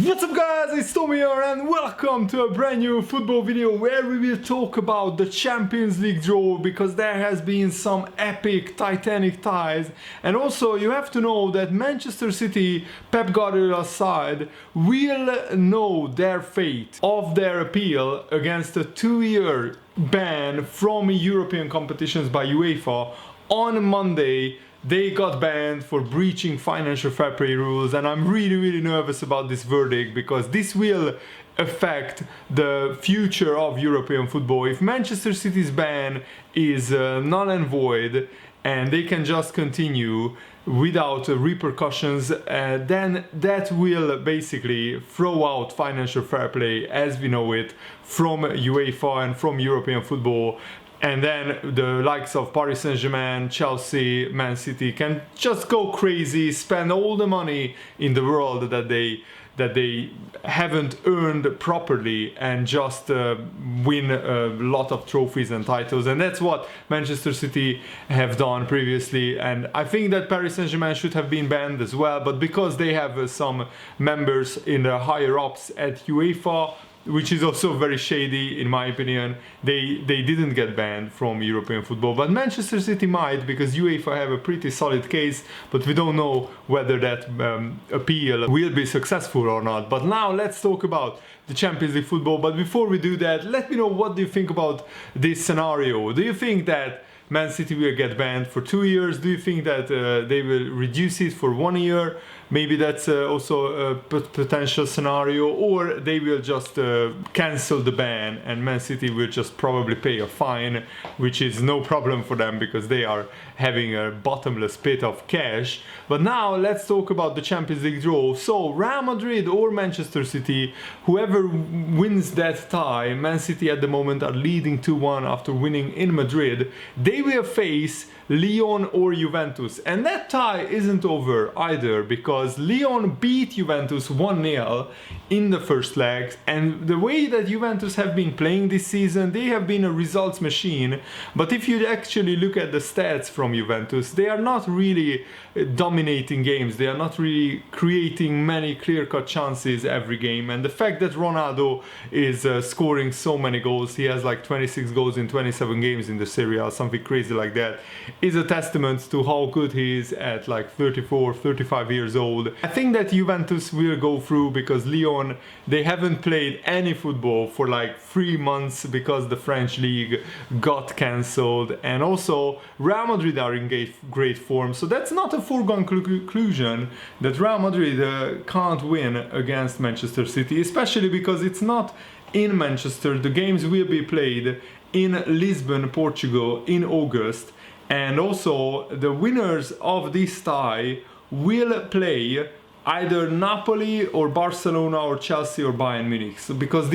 What's up guys, it's Tommy here and welcome to a brand new football video where we will talk about the Champions League draw, because there has been some epic titanic ties, and also you have to know that Manchester City, Pep Guardiola's side, will know their fate of their appeal against a 2-year ban from European competitions by UEFA. On Monday they got banned for breaching financial fair play rules, and I'm really nervous about this verdict because this will affect the future of European football. If Manchester City's ban is null and void and they can just continue without repercussions, then that will basically throw out financial fair play as we know it from UEFA and from European football. And then the likes of Paris Saint-Germain, Chelsea, Man City can just go crazy, spend all the money in the world that they haven't earned properly, and just win a lot of trophies and titles. And that's what Manchester City have done previously, and I think that Paris Saint-Germain should have been banned as well, but because they have some members in the higher ups at UEFA, which is also very shady in my opinion, they didn't get banned from European football. But Manchester City might, because UEFA have a pretty solid case, but we don't know whether that appeal will be successful or not. But now let's talk about the Champions League football. But before we do that, let me know, what do you think about this scenario? Do you think that Man City will get banned for 2 years? Do you think that they will reduce it for 1 year? Maybe that's also a potential scenario, or they will just cancel the ban and Man City will just probably pay a fine, which is no problem for them because they are having a bottomless pit of cash. But now let's talk about the Champions League draw. So Real Madrid or Manchester City, whoever wins that tie, Man City at the moment are leading 2-1 after winning in Madrid. They will face Lyon or Juventus, and that tie isn't over either, because Lyon beat Juventus 1-0 in the first leg, and the way that Juventus have been playing this season, they have been a results machine. But if you actually look at the stats from Juventus, they are not really dominating games, they are not really creating many clear-cut chances every game. And the fact that Ronaldo is scoring so many goals, he has like 26 goals in 27 games in the Serie A, something crazy like that, is a testament to how good he is at like 34, 35 years old. I think that Juventus will go through because Lyon, they haven't played any football for like 3 months because the French league got cancelled, and also Real Madrid are in great form, so that's not a foregone conclusion that Real Madrid can't win against Manchester City, especially because it's not in Manchester. The games will be played in Lisbon, Portugal in August. And also the winners of this tie will play either Napoli or Barcelona or Chelsea or Bayern Munich. So because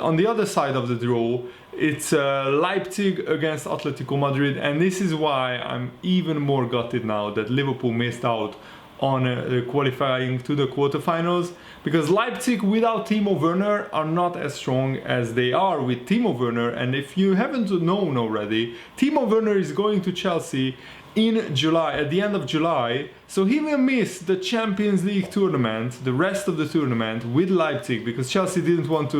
on the other side of the draw, it's Leipzig against Atletico Madrid, and this is why I'm even more gutted now that Liverpool missed out on qualifying to the quarterfinals, because Leipzig without Timo Werner are not as strong as they are with Timo Werner. And if you haven't known already, Timo Werner is going to Chelsea in July, at the end of July, so he will miss the Champions League tournament, the rest of the tournament with Leipzig, because Chelsea didn't want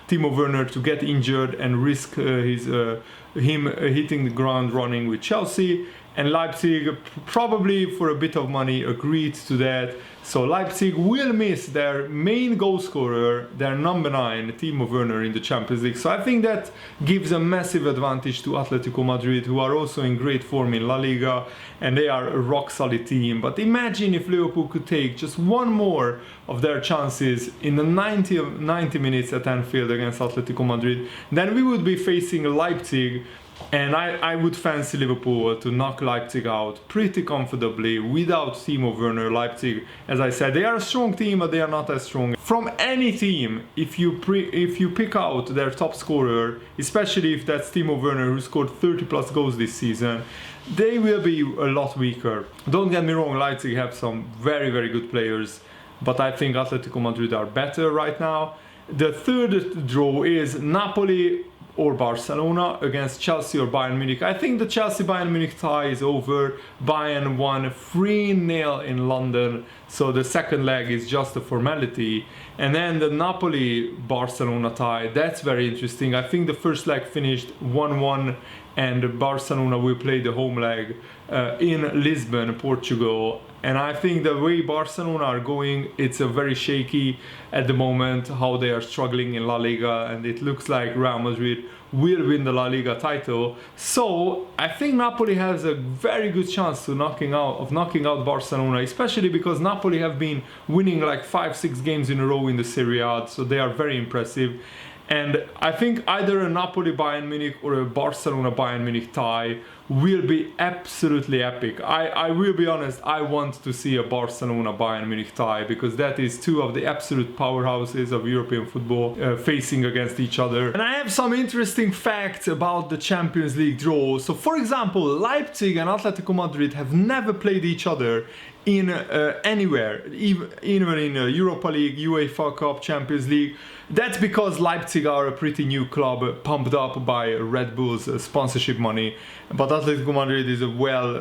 Timo Werner to get injured and risk him hitting the ground running with Chelsea. And Leipzig, probably for a bit of money, agreed to that. So Leipzig will miss their main goal scorer, their number 9, Timo Werner, in the Champions League. So I think that gives a massive advantage to Atletico Madrid, who are also in great form in La Liga, and they are a rock-solid team. But imagine if Liverpool could take just one more of their chances in the 90 minutes at Anfield against Atletico Madrid, then we would be facing Leipzig. And I would fancy Liverpool to knock Leipzig out pretty comfortably without Timo Werner. Leipzig, as I said, they are a strong team, but they are not as strong. From any team, if you pick out their top scorer, especially if that's Timo Werner, who scored 30 plus goals this season, they will be a lot weaker. Don't get me wrong, Leipzig have some very good players, but I think Atletico Madrid are better right now. The third draw is Napoli or Barcelona, against Chelsea or Bayern Munich. I think the Chelsea-Bayern Munich tie is over. Bayern won 3-0 in London, so the second leg is just a formality. And then the Napoli-Barcelona tie, that's very interesting. I think the first leg finished 1-1, and Barcelona will play the home leg in Lisbon, Portugal. And I think the way Barcelona are going, it's a very shaky at the moment, how they are struggling in La Liga, and it looks like Real Madrid will win the La Liga title. So I think Napoli has a very good chance to knocking out Barcelona, especially because Napoli have been winning like 5-6 games in a row in the Serie A, so they are very impressive. And I think either a Napoli-Bayern Munich or a Barcelona-Bayern Munich tie will be absolutely epic. I will be honest, I want to see a Barcelona-Bayern Munich tie, because that is two of the absolute powerhouses of European football facing against each other. And I have some interesting facts about the Champions League draw. So for example, Leipzig and Atletico Madrid have never played each other in anywhere, even in Europa League, UEFA Cup, Champions League. That's because Leipzig are a pretty new club, pumped up by Red Bull's sponsorship money. But Atletico Madrid is a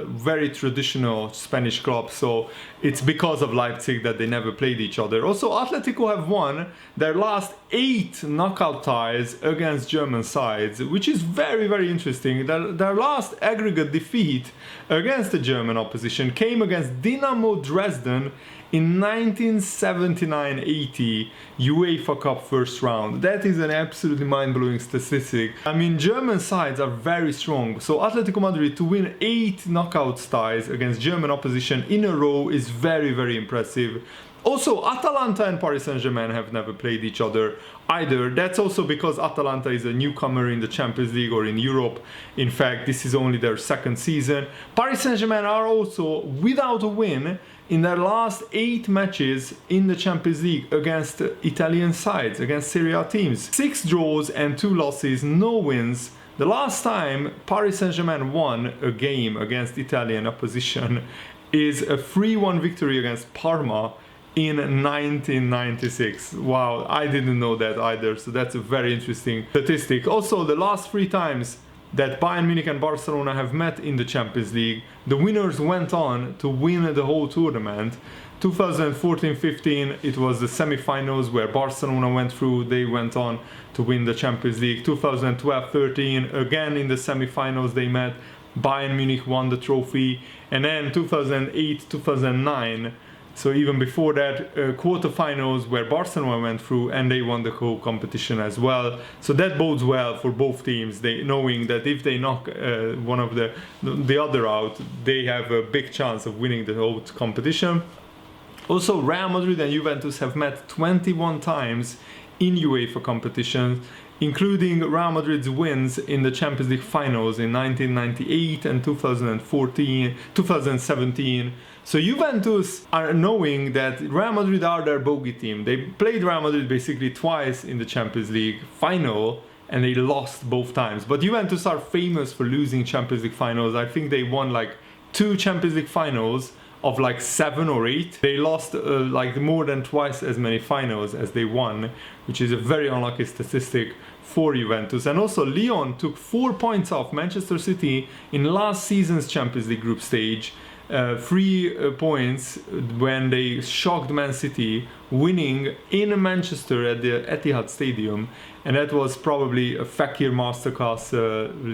very traditional Spanish club, so it's because of Leipzig that they never played each other. Also, Atletico have won their last 8 knockout ties against German sides, which is very, very interesting. Their last aggregate defeat against the German opposition came against Dynamo Dresden in 1979-80 UEFA Cup first round. That is an absolutely mind-blowing statistic. I mean, German sides are very strong, so Atletico Madrid to win 8 knockout ties against German opposition in a row is very, very impressive. Also, Atalanta and Paris Saint-Germain have never played each other either. That's also because Atalanta is a newcomer in the Champions League or in Europe. In fact, this is only their second season. Paris Saint-Germain are also without a win in their last 8 matches in the Champions League against Italian sides, against Serie A teams. 6 draws and 2 losses, no wins. The last time Paris Saint-Germain won a game against Italian opposition is a 3-1 victory against Parma in 1996. Wow, I didn't know that either, so that's a very interesting statistic. Also, the last 3 times that Bayern Munich and Barcelona have met in the Champions League, the winners went on to win the whole tournament. 2014-15, it was the semi-finals where Barcelona went through, they went on to win the Champions League. 2012-13, again in the semi-finals they met, Bayern Munich won the trophy. And then 2008-2009, so even before that, quarterfinals where Barcelona went through and they won the whole competition as well. So that bodes well for both teams, knowing that if they knock one of the other out, they have a big chance of winning the whole competition. Also, Real Madrid and Juventus have met 21 times in UEFA competitions, including Real Madrid's wins in the Champions League finals in 1998 and 2017. So Juventus are knowing that Real Madrid are their bogey team. They played Real Madrid basically twice in the Champions League final and they lost both times. But Juventus are famous for losing Champions League finals. I think they won like 2 Champions League finals of like 7 or 8. They lost like more than twice as many finals as they won, which is a very unlucky statistic for Juventus. And also Lyon took 4 points off Manchester City in last season's Champions League group stage. 3 points when they shocked Man City, winning in Manchester at the Etihad Stadium, and that was probably a Fekir masterclass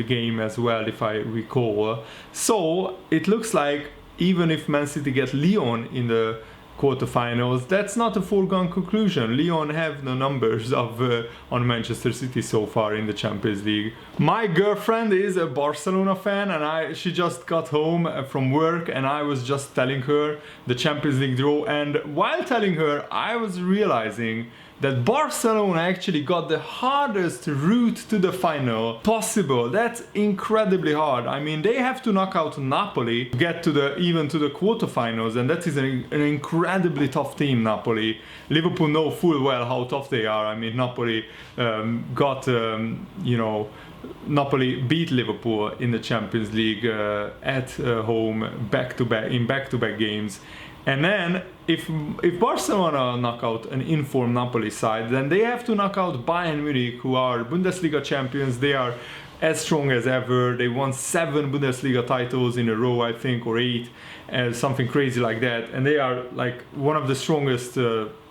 game as well, if I recall. So it looks like even if Man City get Lyon in the quarterfinals, that's not a foregone conclusion. Lyon have the numbers of on Manchester City so far in the Champions League. My girlfriend is a Barcelona fan, and she just got home from work, and I was just telling her the Champions League draw, and while telling her, I was realizing that Barcelona actually got the hardest route to the final possible. That's incredibly hard. I mean, they have to knock out Napoli to get to even to the quarterfinals, and that is an incredibly tough team, Napoli. Liverpool know full well how tough they are. I mean, Napoli got Napoli beat Liverpool in the Champions League at home back-to-back games. And then if Barcelona knock out an informed Napoli side, then they have to knock out Bayern Munich, who are Bundesliga champions. They are as strong as ever. They won 7 Bundesliga titles in a row, I think, or 8, something crazy like that. And they are like one of the strongest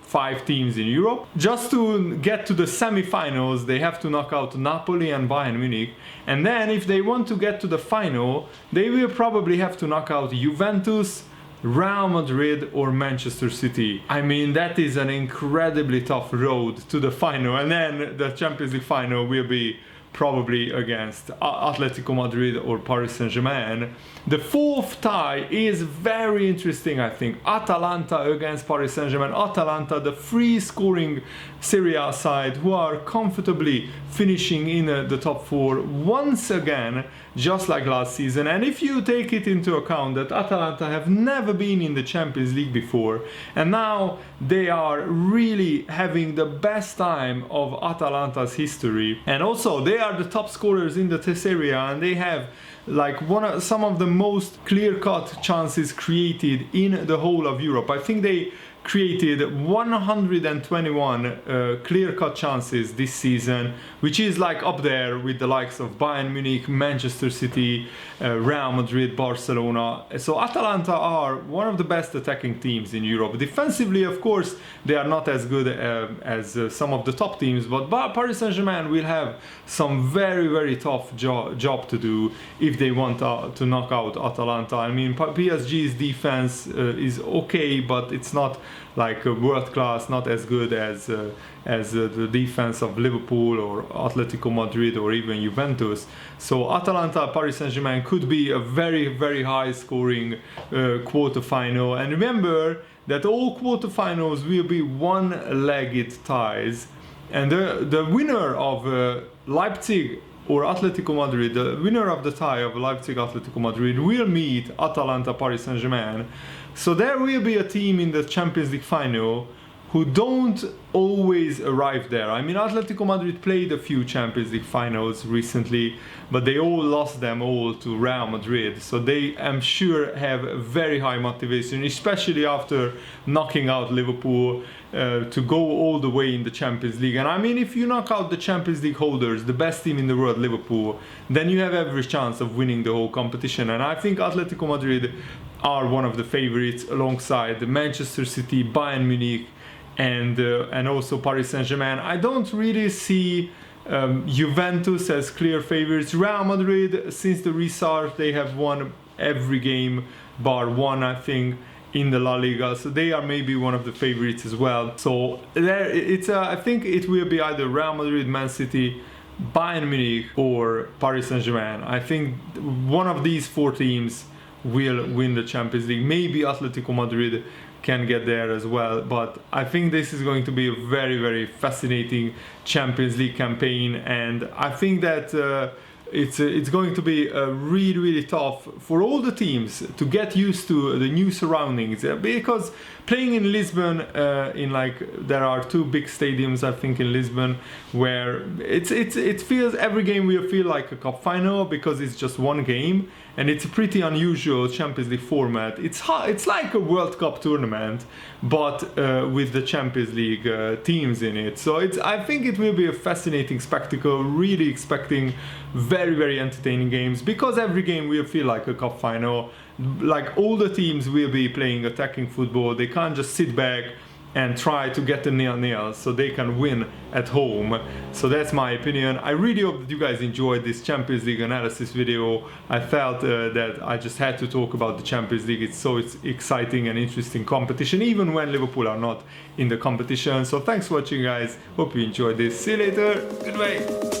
5 teams in Europe. Just to get to the semi-finals, they have to knock out Napoli and Bayern Munich. And then if they want to get to the final, they will probably have to knock out Juventus, Real Madrid or Manchester City. I mean, that is an incredibly tough road to the final. And then the Champions League final will be probably against Atletico Madrid or Paris Saint-Germain. The 4th tie is very interesting, I think. Atalanta against Paris Saint-Germain. Atalanta, the free-scoring Serie A side, who are comfortably finishing in the top 4 once again, just like last season. And if you take it into account that Atalanta have never been in the Champions League before, and now they are really having the best time of Atalanta's history, and also they are the top scorers in the Serie A, and they have like some of the most clear-cut chances created in the whole of Europe. I think they created 121 clear-cut chances this season, which is like up there with the likes of Bayern Munich, Manchester City, Real Madrid, Barcelona. So Atalanta are one of the best attacking teams in Europe. Defensively, of course, they are not as good as some of the top teams, but Paris Saint-Germain will have some very, very tough job to do if they want to knock out Atalanta. I mean, PSG's defense is okay, but it's not like world class, not as good as the defense of Liverpool or Atletico Madrid or even Juventus. So Atalanta, Paris Saint-Germain could be a very, very high scoring quarterfinal. And remember that all quarterfinals will be one-legged ties, and the winner of Leipzig or Atletico Madrid, the winner of the tie of Leipzig Atletico Madrid, will meet Atalanta Paris Saint-Germain. So there will be a team in the Champions League final who don't always arrive there. I mean, Atletico Madrid played a few Champions League finals recently, but they all lost them all to Real Madrid. So they, I'm sure, have very high motivation, especially after knocking out Liverpool, to go all the way in the Champions League. And I mean, if you knock out the Champions League holders, the best team in the world, Liverpool, then you have every chance of winning the whole competition. And I think Atletico Madrid are one of the favorites alongside Manchester City, Bayern Munich, and also Paris Saint-Germain. I don't really see Juventus as clear favorites. Real Madrid, since the restart, they have won every game bar one, I think, in the La Liga, so they are maybe one of the favorites as well. So there, I think it will be either Real Madrid, Man City, Bayern Munich or Paris Saint-Germain. I think one of these 4 teams will win the Champions League. Maybe Atletico Madrid can get there as well, but I think this is going to be a very, very fascinating Champions League campaign, and I think that it's going to be really, really tough for all the teams to get used to the new surroundings, because playing in Lisbon, there are 2 big stadiums, I think, in Lisbon, where it feels, every game will feel like a cup final because it's just one game, and it's a pretty unusual Champions League format. It's like a World Cup tournament, but with the Champions League teams in it. So I think it will be a fascinating spectacle. Really expecting very, very entertaining games, because every game will feel like a cup final. Like, all the teams will be playing attacking football. They can't just sit back and try to get the 0-0 so they can win at home. So that's my opinion. I really hope that you guys enjoyed this Champions League analysis video. I felt that I just had to talk about the Champions League. It's exciting and interesting competition, even when Liverpool are not in the competition. So thanks for watching, guys. Hope you enjoyed this. See you later. Goodbye.